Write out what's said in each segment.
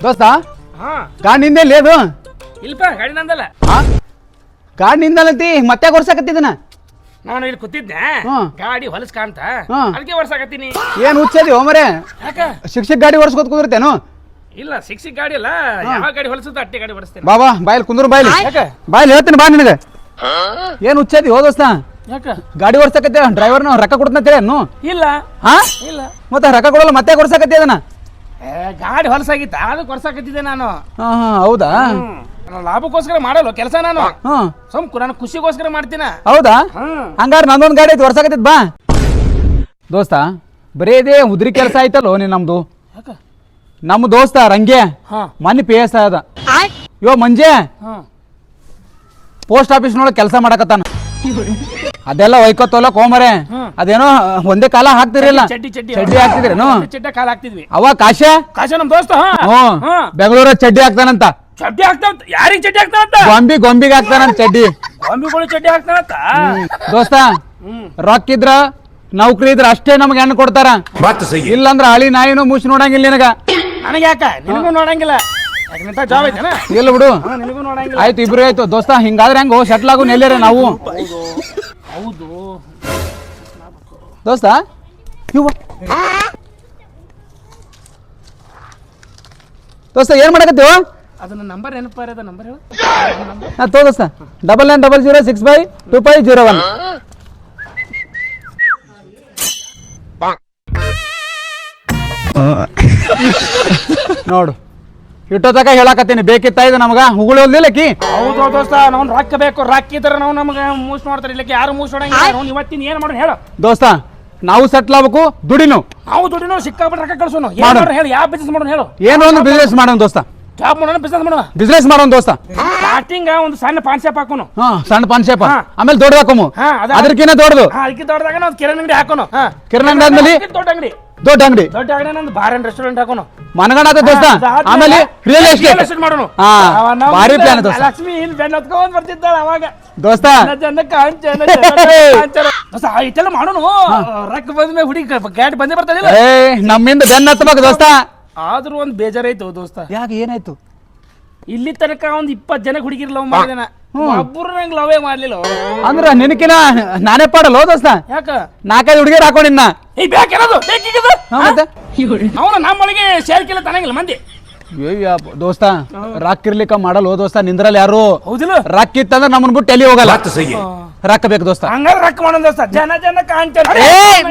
ದೋಸ್ತ ಹಾ ಗಾಡಿ ನಿಂದೆ ಲೇದು ಇಲ್ಪ ಗಾಡಿ ನಂದಲ್ಲ. ಗಾಡಿ ನಿಂದಲಂತಿ ಮತ್ತೆ ವರ್ಷಕತ್ತಿದನ ನಾನು ಇಲ್ಲಿ ಕೂತಿದ್ದೆ, ಹ್ಮ್. ಗಾಡಿ ಹೊಲಸ್ ಕಾಂತ ಹ್ಮ್. ಅದಕ್ಕೆ ವರ್ಷಾಕತ್ತೀನಿ. ಏನ್ ಹುಚ್ಚದಿ ಹೋಮರೆ ಯಾಕ? ಶಿಕ್ಷಕ್ ಗಾಡಿ ಓಡಿಸ್ಕೊತ ಕುದಿರ್ತೇನು? ಇಲ್ಲ ಶಿಕ್ಷಿಕ್ ಗಾಡಿ ಅಲ್ಲ, ಯಾವ ಗಾಡಿ ಹೊಲಸುತ್ತ ಅಟ್ಟೆ ಗಾಡಿ ಹೊಲಸ್ತೇನೆ. ಬಾಬಾ ಬಾಯ್ಲಿ ಕುಂದ್ರು ಬಾಯ್ಲಿ ಯಾಕ? ಬಾಯ್ಲಿ ಹೇಳ್ತೀನಿ ಬಾ ನಿನಗೆ. ಏನ್ ಹುಚ್ಚದಿ ಹೋ ದೋಸ್ತ, ಯಾಕ? ಗಾಡಿ ಓಡಿಸಕತ್ತೆ ಡ್ರೈವರ್ನ ರೊಕ್ಕ ಕೊಡ್ತಂತೇಳಿ ಅನ್ನು ಇಲ್ಲ ಹಾ ಇಲ್ಲ, ಮತ್ತೆ ರೊಕ್ಕ ಕೊಡಲ್ಲ ಮತ್ತೆ ಕೊಡ್ಸಕತ್ತಿ ಅದನ್ನ. ಗಾಡಿ ಹೊಲಸಾಗಿತ್ತ ಅದಕ್ಕೆ ವರ್ಷಾಕತ್ತಿದ್ದೆ ನಾನು. ಹಾ ಹಾ ಹೌದಾ ನಾನು ಲಾಭಕ್ಕೋಸ್ಕರ ಮಾಡಲ್ಲ ಕೆಲಸ, ನಾನು ಹಾ ನಾನು ಖುಷಿಗೋಸ್ಕರ ಮಾಡ್ತೀನ. ಹೌದಾ ಹ್ಮ್. ಹಂಗಾರ ನಂದೊಂದ್ ಗಾಡಿ ಐತಿ ವರ್ಷಾಕತ್ತಿದ್ ಬಾ ದೋಸ್ತ. ಬರೇ ಇದೇ ಉದ್ರಿ ಕೆಲಸ ಆಯ್ತಲ್ಲೋ ನೀನ್ ನಮ್ದು. ಯಾಕ? ನಮ್ಮ ದೋಸ್ತ ರಂಗೆ ಹಾ ಮನೆ ಪಿ ಎಸ್ ಅದ ಇವ ಮಂಜೆ ಹಾ ಪೋಸ್ಟ್ ಆಫೀಸ್ನೊಳಗೆ ಕೆಲಸ ಮಾಡಕತ್ತಾನ. ಅದೆಲ್ಲ ಒಯ್ಕೊತ್ತೋಲ್ಲ ಕೋಮರೆ. ಹ್ಮ್. ಅದೇನೋ ಒಂದೇ ಕಾಲ ಹಾಕ್ತಿರಲ್ಲ, ಚಡ್ಡಿ ಚಡ್ಡಿ ಹಾಕ್ತಿದ್ರೇನು? ಚಡ್ಡ ಕಾಲ ಹಾಕ್ತಿದ್ವಿ ಅವ ಕಾಶ ಕಾಶ ನಮ್ ದೋಸ್ತ. ಬೆಂಗಳೂರ ಚಡ್ಡಿ ಹಾಕ್ತಾನಂತ. ಚಡ್ಡಿ ಹಾಕ್ತಾವ, ಯಾರಿಗ್ ಚಡ್ಡಿ ಹಾಕ್ತಾವಂತ? ಗೊಂಬಿಗೆ ಹಾಕ್ತಾನಂತ ಚಡ್ಡಿ. ಗೊಂಬಿಗಳು ಚಡ್ಡಿ ಹಾಕ್ತಾವಂತ. ದೋಸ್ತ ಹ್ಮ್. ರೊಕ್ಕಿದ್ರ ನೌಕರಿ ಇದ್ರ ಅಷ್ಟೇ ನಮ್ಗೆ ಹೆಣ್ಣು ಕೊಡ್ತಾರ, ಇಲ್ಲಂದ್ರ ಹಳಿ ನಾಯಿನೂ ಮುಚ್ಚಿ ನೋಡಂಗಿಲ್ಲ ನಿನಗ. ನನಗೆ ಯಾಕ? ನಿನಗೂ ನೋಡಂಗಿಲ್ಲ. ಯಾಕಂತ ಜಾಬ್ ಐತೇನ? ಇಲ್ಲ ಬಿಡು. ನಿನಗೂ ನೋಡಂಗಿಲ್ಲ. ಆಯ್ತು ಇಬ್ರು ಆಯ್ತು ದೋಸ್ತ. ಹಿಂಗಾದ್ರೆ ಹೆಂಗೋ ಸೆಟ್ಲ್ ಆಗು ನೆಲ್ಲರೆ ನಾವು. ಹೌದು ದೋಸ್ತ ಇವ ದೋಸ್ತ ಏನ್ ಮಾಡಕತ್ತೀವ? ಅದನ್ನ ನಂಬರ್ ಏನಪ್ಪ ಅದ ನಂಬರ್ ಹೇಳು. ನಾ ದೋಸ್ತ 9900652501. ನೋಡು ಇಟ್ಟೋತಕ ಹೇಳಕತ್ತೀನಿ, ಬೇಕಿತ್ತ ಇದು ನಮಗ ಹುಗುಳೋದಿಲ್ಲಕಿ. ಹೌದು ದೋಸ್ತ, ನಾವು ರೊಕ್ಕ ಬೇಕು. ರೊಕ್ಕ ಇದ್ರೆ ನಾವು ನಮ್ಗೆ ಮೂಸ್ ನೋಡ್ತಾರೆ, ಇಲ್ಲಕ್ಕೆ ಯಾರು ಮೂಸ್ ನೋಡಂಗಿಲ್ಲ. ನಾವು ಇವತ್ತಿನ ಏನ್ ಮಾಡೋಣ ಹೇಳು ದೋಸ್ತ, ನಾವು ಸೆಟ್ಲ್ ಆಗ್ಬೇಕು, ದುಡಿನು. ನಾವು ದುಡ್ಡಿನೋ ಸಿಕ್ಕಾಬಿಟ್ಟು ರೊಕ್ಕ ಕಳ್ಸೋನು. ಏನ್ ಮಾಡೋಣ. ಮಾಡೋಣ ಹೇಳು? ಯಾವ ಬಿಸ್ನೆಸ್ ಮಾಡೋಣ ಹೇಳು? ಏನೋ ಒಂದು ಬಿಸ್ನೆಸ್ ಮಾಡೋಣ ದೋಸ್ತ. ಜಾಬ್ ಮಾಡೋಣ, ಬಿಸ್ನೆಸ್ ಮಾಡೋಣ. ಬಿಸ್ನೆಸ್ ಮಾಡೋಣ ದೋಸ್ತ. ಸ್ಟಾರ್ಟಿಂಗ್ ಒಂದು ಸಣ್ಣ ಪಾನ್ ಶಾಪ್ ಹಾಕೋನು. ಹಾ ಸಣ್ಣ ಪಾನ್ ಶಾಪ್, ಹಾ. ಆಮೇಲೆ ದೊಡ್ಡ ಹಾಕೋಮು. ಹಾ, ಅದಕ್ಕಿಂತ ದೊಡ್ಡದು ಅದಕ್ಕೆ ದೊಡ್ಡದಾಗ ನಾವು ಕಿರಾಣಿ ಅಂಗಡಿ ಹಾಕೋನು. ಕಿರಾಣಿ ಅಂಗಡಿ ಆದ್ಮೇಲೆ ದೊಡ್ಡ ಅಂಗಡಿ, ದೊಡ್ಡ ಅಂಗಡಿ, ದೊಡ್ಡ ಅಂಗಡಿ ನಂದು ಬಾರ್ ಅಂಡ್ ರೆಸ್ಟೋರೆಂಟ್ ಹಾಕೋನು. ಮನಗಂಡ ಆತ ದೋಸ್ತ. ಆಮೇಲೆ ರಿಯಲ್ ಎಸ್ಟೇಟ್ ಮಾಡೋನು. ಹಾ ಭಾರಿ ಪ್ಲಾನ್ ದೋಸ್ತ. ಲಕ್ಷ್ಮಿ ಇಲ್ಲಿ ಬೆನ್ನ ಹತ್ಕೊಂಡ್ ಬರ್ತಿದ್ದಾಳ ಅವಾಗ. ದೋಸ್ತ ಇಟ್ಟೆಲ್ಲ ಮಾಡೋನು. ರೊಕ್ಕ ಬಂದ್ಮೇಲೆ ಹುಡುಗಿ ಗಾಡಿ ಬಂದೇ ಬರ್ತಾಳಿಲ್ಲ. ಏ ನಮ್ಮಿಂದ ಬೆನ್ನ ಹತ್ತಬೇಕು ದೋಸ್ತ. ಆದ್ರೂ ಒಂದ್ ಬೇಜಾರೈತು ದೋಸ್ತ. ಯಾಕೆ ಏನಾಯ್ತು? ಇಲ್ಲಿ ತನಕ ಒಂದ್ 20 ಜನ ಹುಡುಗಿರ್ ಲವ್ ಮಾಡಿದೇನ, ಒಬ್ಬರು ನಂಗೆ ಲವೇ ಮಾಡ್ಲಿಲ್ಲ. ಅಂದ್ರ ನಿನಕಿನ ನಾನೇ ಪಾಡಲ್ಲ ದೋಸ್ತ. ಯಾಕ? 4-5 ಹುಡುಗಿಯರ್ ಹಾಕೊಂಡಿನ. ಈ ಬೇಕಿರೋದು ಮತ್ತೆ ಅವನ ನಮ್ಮೊಳಗೆ ಸೇರ್ಕಿಲ್ಲ ತನಗಿಲ್ಲ ಮಂದಿ. ದೋಸ್ತ ರಾಕ್ ಇರ್ಲಿಕ್ಕ ಮಾಡಲ್ಲ ದೋಸ್ತ. ನಿಂದ್ರಲ್ಲಿ ಯಾರು ಹೌದಿಲ್ಲ? ರಾಕ್ ಇತ್ತಂದ್ರ ನಮ್ಮನ್ ಬಿಟ್ಟು ಎಲ್ಲಿ ಹೋಗಲ್ಲ. ರಾಕ್ ಬೇಕು ದೋಸ್ತ. ಹಂಗಾದ್ರೆ ರೊಕ್ಕ ಮಾಡೋಣ ದೋಸ್ತ. ಜನ ಕಾಣ್ತಾರೆ.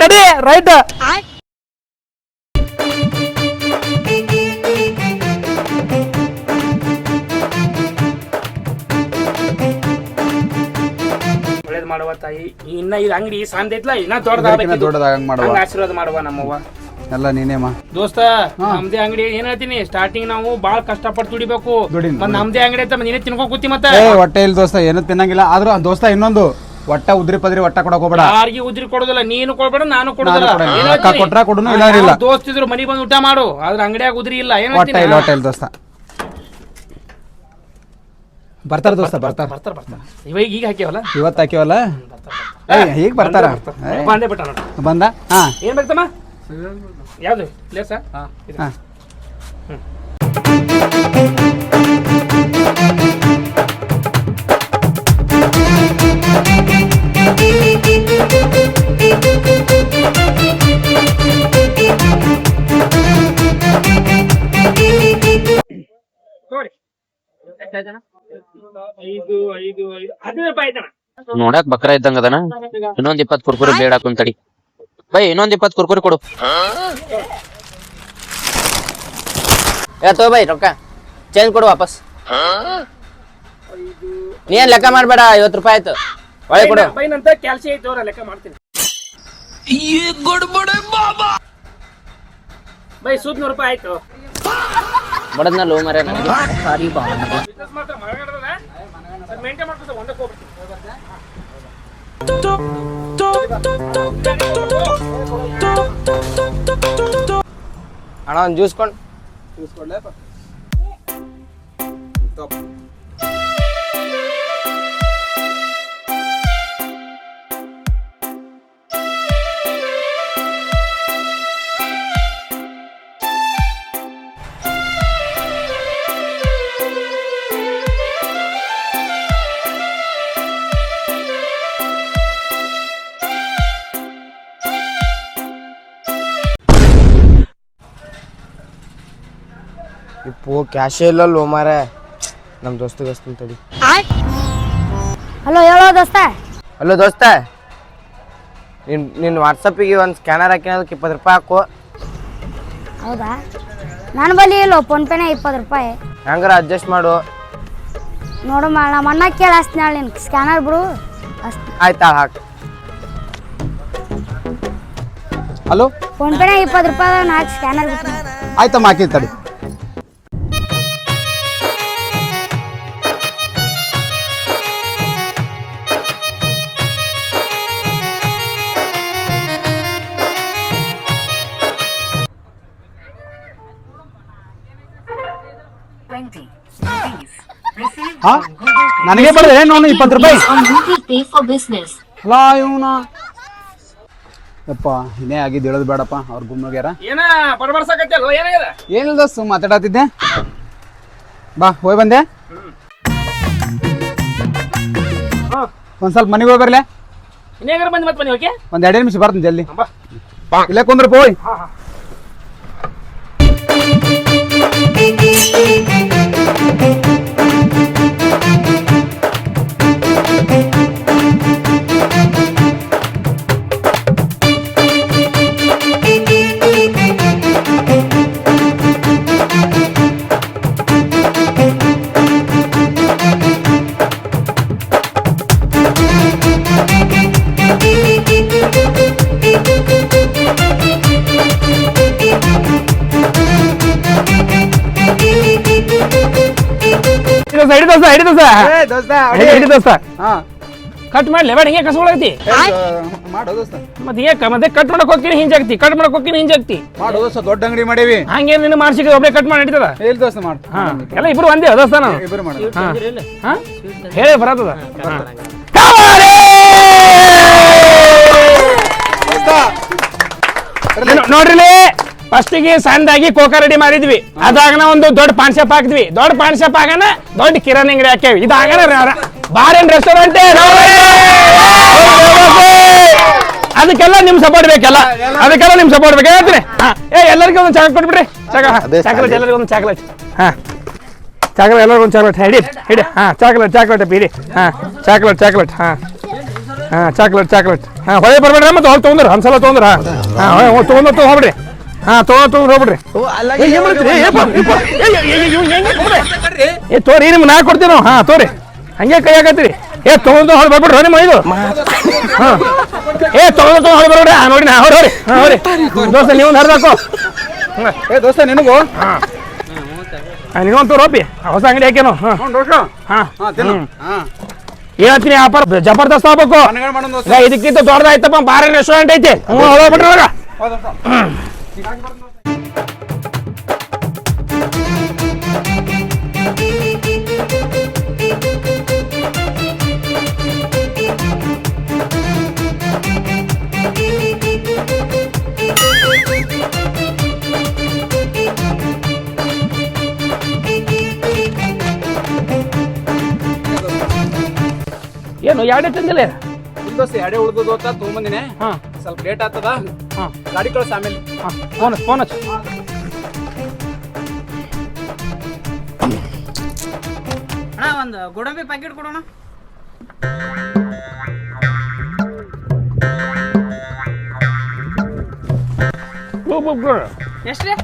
ನಡಿ ರೈಟ್. ಒಳ್ಳೇದ್ ಮಾಡುವ ತಾಯಿ. ಇನ್ನ ಇದು ಅಂಗಡಿ ಸಂದ ಐತ್ಲ, ಇನ್ನ ದೊಡ್ಡದಾಗಬೇಕು. ದೊಡ್ಡದಾಗಂಗ್ ಮಾಡುವ. ಆಶೀರ್ವಾದ ಮಾಡುವ ನಮ್ಮವ್ವ. ಎಲ್ಲ ನೀನೇಮ ದೋಸ್ತ. ನಮ್ದೇ ಅಂಗಡಿ ಏನ್ ಹೇಳ್ತೀನಿ, ಸ್ಟಾರ್ಟಿಂಗ್ ನಾವು ಬಾಳ ಕಷ್ಟಪಟ್ಟು ದುಡಿಬೇಕು. ದುಡಿನ್. ಮತ್ ನಮ್ದೇ ಅಂಗಡಿ ಐತ, ನೀನೇ ತಿನ್ಕೊಂಡ್ ಕೂತಿ ಮತ್ತೆ. ಹೊಟ್ಟೆ ಇಲ್ಲ ದೋಸ್ತ, ಏನು ತಿನ್ನಂಗಿಲ್ಲ. ಆದ್ರೂ ದೋಸ್ತ ಇನ್ನೊಂದು ಒಟ್ಟ ಉದ್ರಿ ಪದ್ರಿ ಒಟ್ಟ ಕೊಡಕ್ ಹೋಗ್ಬೇಡ. ಯಾರಿಗೆ ಉದ್ರಿ ಕೊಡೋದಿಲ್ಲ, ನೀನು ಕೊಡ್ಬೇಡ, ನಾನು ಕೊಡೋದಿಲ್ಲ. ಏನ್ ರೊಕ್ಕ ಹೇಳ್ತೀನಿ? ಕೊಟ್ರ ಕೊಡುನು, ಇಲ್ಲ ದೋಸ್ತಿದ್ರು ಮನಿ ಬಂದು ಊಟ ಮಾಡು, ಆದ್ರೆ ಅಂಗಡಿಯಾಗ ಉದ್ರಿ ಇಲ್ಲ. ಏನ್ ಹೊಟ್ಟೆ ಹೇಳ್ತೀನಿ? ಇಲ್ಲ ಹೊಟ್ಟೆ ಇಲ್ಲ ದೋಸ್ತ. ಬರ್ತಾರ ದೋಸ್ತ, ಬರ್ತಾರ. ಇವಾಗ ಈಗ ಹಾಕ್ಯವಲ್ಲ, ಇವತ್ತು ಹಾಕಿವಲ್ಲ, ಈಗ ಬರ್ತಾರ. ಬಂದೇ ಬಿಟ್ಟ ನೋಡ. ಬಂದ. ಹಾ ಏನ್ ಬೇಕಮ್ಮ? ಯಾವ್ದು ಪ್ಲೇಸ? ಹಾ ನೋಡಕ್ ಬಕ್ರ ಇದ್ದಂಗ ಅದನ. ಇನ್ನೊಂದ್ 20 ಕುರ್ಕುರಿ ಬೇಡ ಕುಂತಡಿ ಬೈ. ಇನ್ನೊಂದ್ 20 ಕುರ್ಕುರಿ ಕೊಡು. ತೋ ಬೈ ರೊಕ್ಕ ಚೇಂಜ್ ಕೊಡು ವಾಪಸ್. ನೀನ್ ಲೆಕ್ಕ ಮಾಡ್ಬೇಡ, 50 ರೂಪಾಯಿ ಆಯ್ತು. ಒಳ್ಳೆ ಕೊಡು. ಬೈನಂತ ಕ್ಯಾಲ್ಸಿ ಐತೆ, ಲೆಕ್ಕ ಮಾಡ್ತೀನಿ. ಬೈ ಸುದ್ 100 ರೂಪಾಯಿ ಆಯ್ತು. ಬಡದ್ನ ಲೋ ಮರ ಮೇಂಟೈನ್ ಮಾಡ್ಕೊಂಡು ಒಂದಕ್ಕೆ ಹೋಗ್ಬಿಡ್ತೀನಿ. ಅಣ್ಣ ಒಂದು ಜ್ಯೂಸ್ ಕೊಂಡು. ಇಪ್ಪು ಕ್ಯಾಶೇ ಇಲ್ಲಲ್ಲೋ ಮಾರೆ ನಮ್ಮ ದೋಸ್ತಿಗೆ ಹಚ್ತೀನಿ ತಡಿ. ಹಲೋ ಹೇಳೋ ದೋಸ್ತ. ಹಲೋ ದೋಸ್ತ, ನಿನ್ನ ವಾಟ್ಸಪ್ಪಿಗೆ ಒಂದು ಸ್ಕ್ಯಾನರ್ ಹಾಕಿನದಕ್ಕೆ 20 ರೂಪಾಯಿ ಹಾಕು. ಹೌದಾ, ನನ್ನ ಬಳಿ ಇಲ್ಲೋ ಫೋನ್ಪೇನೆ 20 ರೂಪಾಯಿ. ಹೆಂಗಾರ ಅಡ್ಜಸ್ಟ್ ಮಾಡು. ನೋಡು ನಮ್ಮ ಅಣ್ಣ ಕೇಳಿ ಅಷ್ಟು ನಾಳೆ ನಿನ್ ಸ್ಕ್ಯಾನರ್ ಬಿಡು ಅಷ್ಟು. ಆಯ್ತಾ ಹಾಕು. ಹಲೋ ಫೋನ್ಪೇನೆ 20 ರೂಪಾಯಿ ಹಾಕಿ ಸ್ಕ್ಯಾನರ್ ಬಿಟ್ಟು. ಆಯ್ತಮ್ಮ ಹಾಕಿ ತಡಿ. ಹಾ ನನಗೆ ಬರ್ತದೆ ನಾನು 20 ರೂಪಾಯಿ. ಅಲ್ಲ ಇವನ ಯಪ್ಪ ಇನ್ನೇ ಆಗಿದ್ದು ಹೇಳೋದು ಬೇಡಪ್ಪ, ಅವ್ರು ಗುಮ್ನೋಗ್ಯಾರ. ಏನ ಬಡಬಡ್ಸಕತ್ತಲ್ಲ ಏನಾಗ್ಯದ? ಏನಿಲ್ಲ ದೋಸ್ತು ಮಾತಾಡತ್ತಿದ್ದೆ. ಬಾ ಹೋಯ್ ಬಂದೆ. ಒಂದ್ ಸ್ವಲ್ಪ ಮನೆಗೆ ಹೋಗಿ ಬರ್ಲೆ. ಇನ್ನೇಗಾರ ಬಂದು ಮತ್ತೆ ಬನ್ನಿ. ಓಕೆ, ಒಂದ್ 2 ನಿಮಿಷ ಬರ್ತೀನಿ ಜಲ್ದಿ. ಬಾ ಇಲ್ಲೇ ಕುಂದ್ರ ಹೋಯ್. ಕಟ್ ಮಾಡ್ಲಿ ಬೇಡ, ಹಿಂಗೆ ಕಸ್ಕೊಳತಿ ಮಾಡೋ ದೋಸ್ತ, ಮತ್ತೆ ಕಟ್ ಮಾಡಕ್ ಹೋಗ್ತೀನಿ ಹಿಂಜಾಗ್ತಿ, ಕಟ್ ಮಾಡಕ್ ಹೋಗ್ತೀನಿ ಹಿಂಜಾಗ್ತಿ. ಮಾಡೋ ದೋಸ್ತ, ದೊಡ್ಡ ಅಂಗಡಿ ಮಾಡೇವಿ. ಹಂಗೆ ನಿನ್ನ ಮಾಡ್ಸಿಕ ಒಬ್ಬೇ ಕಟ್ ಮಾಡಿ ನಡೀತದ. ಹೇಳಿ ದೋಸ್ತ ಮಾಡು. ಹಾ ಎಲ್ಲ ಇಬ್ರು ಒಂದೇ ದೋಸ್ತ ನಾವು. ಇಬ್ಬರು ಮಾಡೋದು. ಹಾ ಹೇಳಿ ಬರತ್ತದ. ನೋಡ್ರಿ, ಫಸ್ಟಿಗೆ ಸಣ್ಣದಾಗಿ ಕೋಕಾ ರೆಡಿ ಮಾಡಿದ್ವಿ. ಅದಾಗನ ಒಂದು ದೊಡ್ಡ ಪಾನ್ ಶಾಪ್ ಹಾಕಿದ್ವಿ. ದೊಡ್ಡ ಪಾನ್ ಶಾಪ್ ಆಗನ ದೊಡ್ಡ ಕಿರಾಣಿ ಅಂಗಡಿ ಹಾಕ್ಯಾವಿ. ಇದಾಗನ ಬಾರ್ ಅಂಡ್ ರೆಸ್ಟೋರೆಂಟ್. ಅದಕ್ಕೆಲ್ಲ ನಿಮ್ ಸಪೋರ್ಟ್ ಬೇಕಲ್ಲ, ಅದಕ್ಕೆಲ್ಲ ನಿಮ್ ಸಪೋರ್ಟ್ ಬೇಕು ಹೇಳ್ತೀನಿ. ಎಲ್ಲರಿಗೂ ಒಂದು ಚಾಕ್ಲೇಟ್ ಕೊಟ್ಬಿಡ್ರಿ. ಚಾಕ್ಲೇಟ್ ಎಲ್ಲರಿಗೂ ಒಂದು ಚಾಕ್ಲೇಟ್. ಹಾ ಚಾಕ್ಲೇಟ್ ಎಲ್ಲರಿಗೂ ಒಂದು ಚಾಕ್ಲೇಟ್. ಹಿಡಿ. ಹಾ ಚಾಕ್ಲೇಟ್ ಬಿಡಿ. ಹಾ ಚಾಕ್ಲೇಟ್. ಹಾ ಚಾಕ್ಲೇಟ್. ಹಾ ಹೊಳೆ ಬರ್ಬೇಡ್ರಿ, ಮತ್ತೆ ಹೊಳೆ ತೊಗೊಂಡ್ರ ಒಂದ್ಸಲ ತೊಗೊಂಡ್ರ. ಹಾ ತೊಗೊಂಡ್ ಹೋಗ್ಬಿಡ್ರಿ. ಹಾ ತೊಗೊಂಡ್ ಹೋಗ್ಬಿಡ್ರಿ. ತೋರಿ ನಿಮ್ಗೆ ನಾ ಕೊಡ್ತೀವಿ ನಾವು. ಹಾ ತೋರಿ, ಹಂಗೆ ಕೈ ಹಾಕತ್ತೀರಿ. ತೊಗೊಂಡ್ ಹೊಳೆ ಬರ್ಬಿಡ್ರಿ ನಿಮ್ಮ ಇದು. ಹಾ ತೊಗೊಂಡ್ ಹೊಳೆ ಬರ್ಬಿಡ್ರಿ. ಹಾ ನೋಡಿ ಹೊಡಿ ದೋಸ್ತ, ನೀವು ಒಂದು ಹರಿದಾಕೋ. ದೋಸ್ತ ನಿನಗೂ ನೀವೊಂದು ರೋಪಿ ಹೊಸ ಅಂಗಡಿ ಹಾಕೇನು. ಹೇಳ್ತೀನಿ, ವ್ಯಾಪಾರ ಜಬರ್ದಸ್ತ್ ಆಗ್ಬೇಕು. ಇದಕ್ಕಿಂತ ದೊಡ್ಡದಾಯ್ತಪ್ಪ, ಬಾರ್ ರೆಸ್ಟೋರೆಂಟ್ ಐತಿ. ಹೋಗ್ಬಿಟ್ರಿ ಇವಾಗ. ಏನು ಎರಡೇ ತಂದಿಲ್ಲ? ದೋಸ್ತ ಎರಡೇ ಉಳ್ದು ದೋಸ್ತ ತೊಗೊಂಬಂದಿನಿ. ಹಾ ಸ್ವಲ್ಪ ಲೇಟ್ ಆಗ್ತದ. ಹಾ ಗಾಡಿ ಕಳ್ಸ ಆಮೇಲೆ. ಫೋನ್ ಹಚ್ಚು. ಅಣ್ಣ ಒಂದು ಗೋಡಂಬಿ ಪ್ಯಾಕೆಟ್ ಕೊಡೋಣ. ಎಷ್ಟ್ರಿ?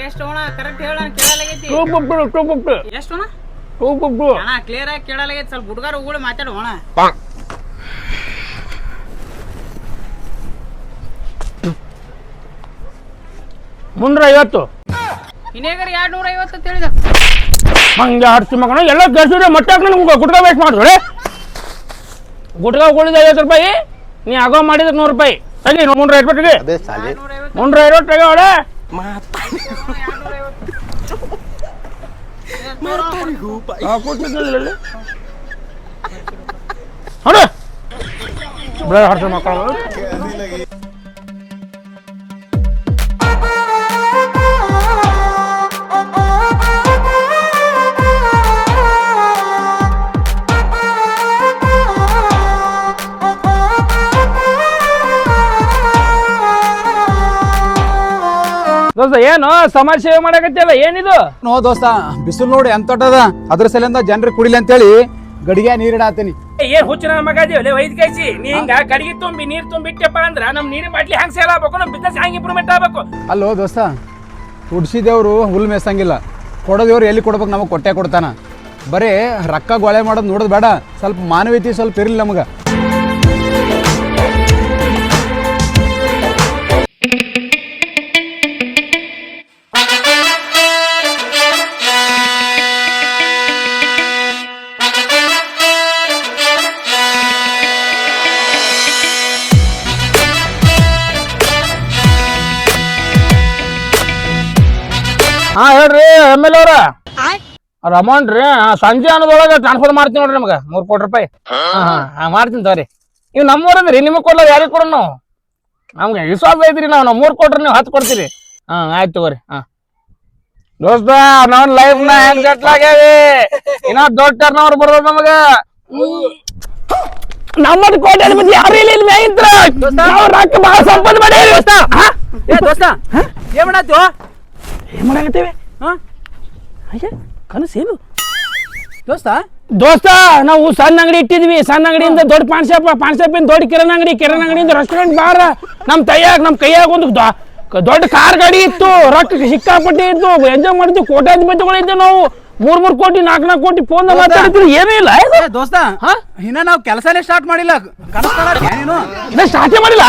ಎಷ್ಟು ಅಣ್ಣ ಕರೆಕ್ಟ್ ಹೇಳ, ಕೇಳಲಾಗೈತಿ. ಎಷ್ಟು ಅಣ್ಣ? ಅಣ್ಣ ಕ್ಲಿಯರ್ ಆಗಿ ಕೇಳಲಾಗೈತಿ. ಸ್ವಲ್ಪ ಹುಡುಗರು ಉಗುಳು ಮಾತಾಡು ಅಣ್ಣ. $350. ಇನ್ನೇಗಾರ 250 ಅಂತ ಹೇಳಿದ. ಹಂಗೆ ಹರ್ಸಿ ಮಗನ ಎಲ್ಲ ಕೆಲಸ ಮತ್ತೆ ಗುಟ್ಕ ವೇಸ್ಟ್ ಮಾಡಿದ್ರೆ ಗುಟ್ಕ ಉಳಿದ 50 ರೂಪಾಯಿ. ನೀ ಆಗೋ ಮಾಡಿದ್ರೆ 100 ರೂಪಾಯಿ. ಸರಿ 350 ರೂಪಾಯಿ. 350 ರೂಪಾಯಿ ಅವಳೆ ಹರ್ಸ ಮಕ್ಕಳು. ದೋಸ್ತ ಏನು ಸಮಾಜ ಸೇವೆ ಮಾಡಕತ್ತಿಯಲ್ಲ ಏನಿದು? ನೋ ದೋಸ್ತ ಬಿಸಿಲು ನೋಡಿ ಎಂತದ ಅದ್ರ ಸಲಿಂದ ಜನರಿಗೆ ಕುಡಿಲಿ ಅಂತೇಳಿ ಗಡಿಗೆ ನೀರಿಡಾತೀನಿ. ಏನ್ ಹುಚ್ಚು ಮಗ ಅದೀವಲ್ಲ ವೈದ್ ಕೈಸಿ ನೀ ಹಿಂಗ ಕಡಿಗೆ ತುಂಬಿ ನೀರ್ ತುಂಬಿಟ್ಟಪ್ಪ ಅಂದ್ರ ನಮ್ ನೀರಿನ ಬಾಟ್ಲಿ ಹಂಗ ಸೇಲ್ ಆಗ್ಬೇಕು, ನಮ್ ಬಿಸ್ನೆಸ್ ಹ್ಯಾಂಗ ಇಂಪ್ರೂವ್ಮೆಂಟ್ ಆಗ್ಬೇಕು. ಅಲ್ಲೋ ದೋಸ್ತ, ಹುಡ್ಸಿದೇವ್ರು ಹುಲ್ ಮೇಸಂಗಿಲ್ಲ, ಕೊಡೋದೇವ್ರು ಎಲ್ಲಿ ಕೊಡ್ಬೇಕು ನಮಗೆ ಕೊಟ್ಟೆ ಕೊಡ್ತಾನ. ಬರೀ ರೊಕ್ಕ ಗೊಳೆ ಮಾಡೋದು ನೋಡೋದು ಬೇಡ, ಸ್ವಲ್ಪ ಮಾನವೀಯತೆ ಸ್ವಲ್ಪ ಇರಲಿ ನಮಗೆ. ಹಾ ಹೇಳ್ರಿ ಎಮ್ ಎಲ್ ಅವ್ರ ಅಮೌಂಟ್ ರೀ ಸಂಜೆ ಅನ್ನೋದೊಳಗೆ ಟ್ರಾನ್ಸ್ಫರ್ ಮಾಡ್ತೀನಿ ನೋಡ್ರಿ ನಮ್ಗೆ 3 ಕೋಟಿ ರೂಪಾಯಿ. ಹಾ ಮಾಡ್ತೀನಿ ತಗೋರಿ. ನೀವು ನಮ್ಮೂರದ್ರಿ ನಿಮಗೆ ಕೊಡ್ಲ ಯಾರಿಗೆ ಕೊಡೋಣ ನಾವು? ನಮ್ಗೆ ವಿಶ್ವಾಸ ಐತ್ರಿ, ನಾವು 3 ಕೊಟ್ರಿ ನೀವು 10 ಕೊಡ್ತೀರಿ. ಆಯ್ತು ತಗೋರಿ. ದೋಸ್ತ ನಾವ್ ಲೈಫ್ ನ ಹೆಂಗ್ ಸೆಟ್ಲ್ ಆಗ್ಯಾವಿ, ಇನ್ನ ದೊಡ್ಡ ಟರ್ನ್ ಬರೋದು ನಮಗ. ನಮ್ಮದು ಕೋಟೆ ಮತ್ತೆ ಯಾರು ಇಲ್ಲ ಮೇಯ್ತ್ರ ರೊಕ್ಕ ಬಹಳ ಸಂಪತ್ತು ಮಾಡಿ ದೋಸ್ತ. ದೋಸ್ತ ಏನ್ ಮಾಡಾತು? ಏನ್ ಮಾಡಾಕತ್ತೇವೆ? ಕನಸೇನು ದೋಸ್ತ? ನಾವು ಸಣ್ಣ ಅಂಗಡಿ ಇಟ್ಟಿದ್ವಿ, ಸಣ್ಣ ಅಂಗಡಿಯಿಂದ ದೊಡ್ಡ ಪಾನ್ ಶಾಪ್ ಇಂದ ದೊಡ್ಡ ಕಿರಾಣಿ ಅಂಗಡಿಯಿಂದ ರೆಸ್ಟೋರೆಂಟ್ ಬಾರ್. ನಮ್ ಕೈಯಾಗ ಒಂದು ದೊಡ್ಡ ಕಾರ್ ಗಾಡಿ ಇತ್ತು, ರೊಕ್ಕ ಸಿಕ್ಕಾಪಟ್ಟಿ ಇತ್ತು, ಎಂಜಾಯ್ ಮಾಡಿದ್ವಿ, ಕೋಟ್ಯಾಧಿಪತಿಗಳಿದ್ದೆ ನಾವು. 3 ಕೋಟಿ 4 ಕೋಟಿ ಫೋನ್ ಮಾತಾಡಿದ್ರು ಏನೂ ಇಲ್ಲ. ದೋಸ್ತ ಇನ್ನ ನಾವು ಕೆಲಸನೇ ಸ್ಟಾರ್ಟ್ ಮಾಡಿಲ್ಲ, ಸ್ಟಾರ್ಟೇ ಮಾಡಿಲ್ಲ.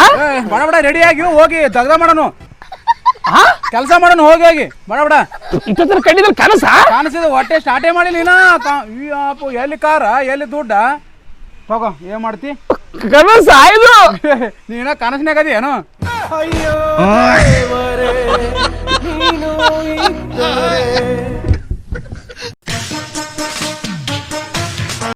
ಬಡ ಬಡ ರೆಡಿ ಆಗಿ ಹೋಗಿ ದಗ್ದ ಮಾಡೋಣ, ಕೆಲಸ ಮಾಡೋಣ ಹೋಗಿ ಬಡ ಬಡ. ಇಷ್ಟೊತ್ತರ ಕಂಡಿದ್ರೆ ಕಾಣಿಸಿದ ಹೊಟ್ಟೆ ಸ್ಟಾರ್ಟೇ ಮಾಡಿಲ್ಲ ಇನ್ನ. ಎಲ್ಲಿ ಕಾರ ಎಲ್ಲಿ ದುಡ್ಡ ಹೋಗೋ, ಏನ್ ಮಾಡ್ತಿ? ಕನಸ ಆಯ್ತು. ನೀನ ಕನಸಿನಾಗದಿ ಏನು?